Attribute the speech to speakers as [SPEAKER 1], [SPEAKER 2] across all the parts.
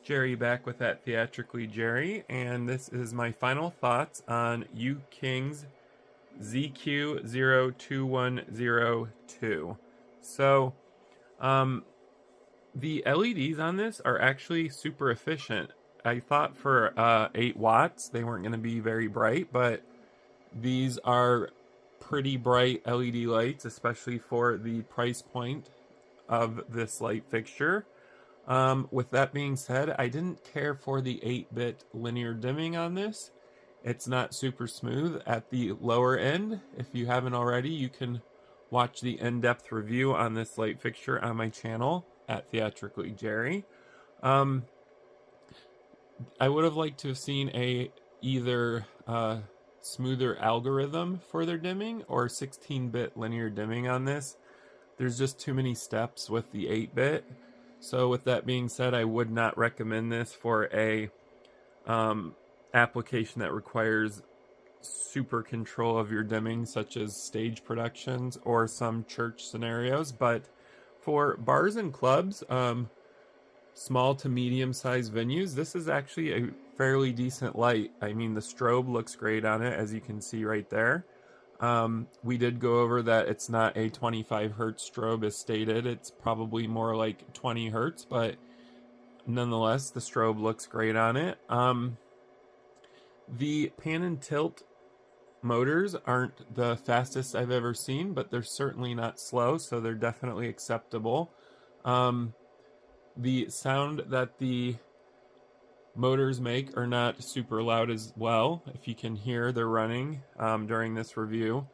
[SPEAKER 1] Jerry back with that Theatrically Jerry, and this is my final thoughts on UKING ZQ02102. So, the LEDs on this are actually super efficient. I thought for 8 watts they weren't going to be very bright, but these are pretty bright LED lights, especially for the price point of this light fixture. With that being said, I didn't care for the 8-bit linear dimming on this. It's not super smooth at the lower end. If you haven't already, you can watch the in-depth review on this light fixture on my channel at Theatrically Jerry. I would have liked to have seen either smoother algorithm for their dimming or 16-bit linear dimming on this. There's just too many steps with the 8-bit. So with that being said, I would not recommend this for a application that requires super control of your dimming, such as stage productions or some church scenarios. But for bars and clubs, small to medium-sized venues, this is actually a fairly decent light. I mean, the strobe looks great on it, as you can see right there. We did go over that it's not a 25 hertz strobe as stated. It's probably more like 20 hertz, but nonetheless, the strobe looks great on it. The pan and tilt motors aren't the fastest I've ever seen, but they're certainly not slow, so they're definitely acceptable. The sound that the motors make are not super loud as well. If you can hear, they're running during this review,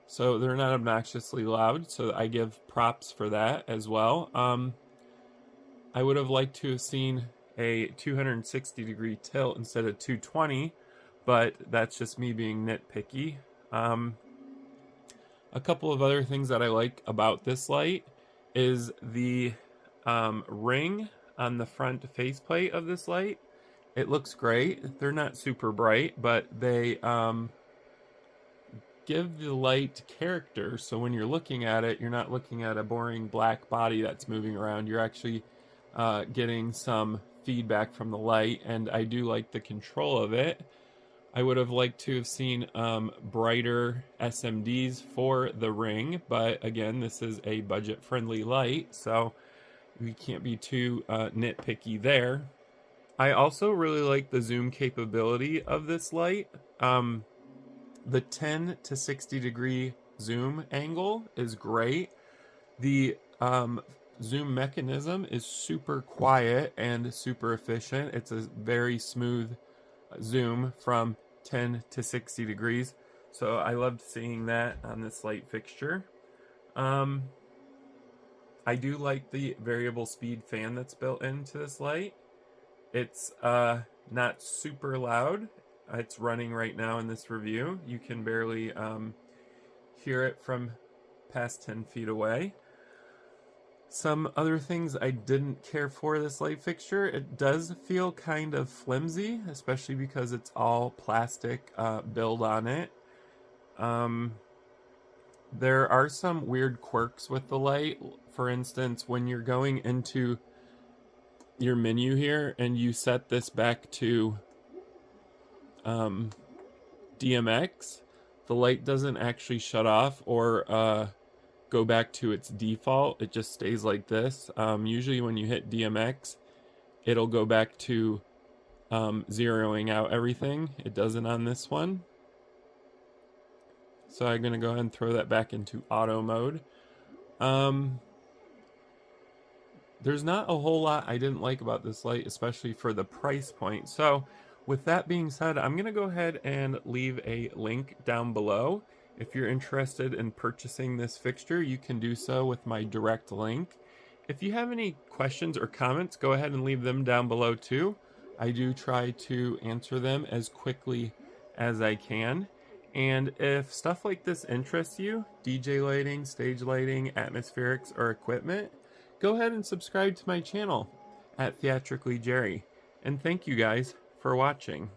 [SPEAKER 1] so they're not obnoxiously loud, so I give props for that as well. I would have liked to have seen a 260-degree tilt instead of 220, but that's just me being nitpicky. A couple of other things that I like about this light is the ring on the front faceplate of this light. It looks great. They're not super bright, but they give the light character. So when you're looking at it, you're not looking at a boring black body that's moving around. You're actually getting some feedback from the light, and I do like the control of it. I would have liked to have seen brighter SMDs for the ring, but again, this is a budget-friendly light, so we can't be too nitpicky there. I also really like the zoom capability of this light. The 10 to 60 degree zoom angle is great. The zoom mechanism is super quiet and super efficient. It's a very smooth zoom from 10 to 60 degrees. So I loved seeing that on this light fixture. I do like the variable speed fan that's built into this light. It's not super loud. It's running right now in this review. You can barely hear it from past 10 feet away. Some other things I didn't care for this light fixture. It does feel kind of flimsy, especially because it's all plastic build on it. There are some weird quirks with the light. For instance, when you're going into your menu here and you set this back to DMX, the light doesn't actually shut off or go back to its default. It just stays like this. Usually when you hit DMX, it'll go back to zeroing out everything. It doesn't on this one. So I'm going to go ahead and throw that back into auto mode. There's not a whole lot I didn't like about this light, especially for the price point. So with that being said, I'm going to go ahead and leave a link down below. If you're interested in purchasing this fixture, you can do so with my direct link. If you have any questions or comments, go ahead and leave them down below too. I do try to answer them as quickly as I can. And if stuff like this interests you, DJ lighting, stage lighting, atmospherics, or equipment, go ahead and subscribe to my channel at Theatrically Jerry. And thank you guys for watching.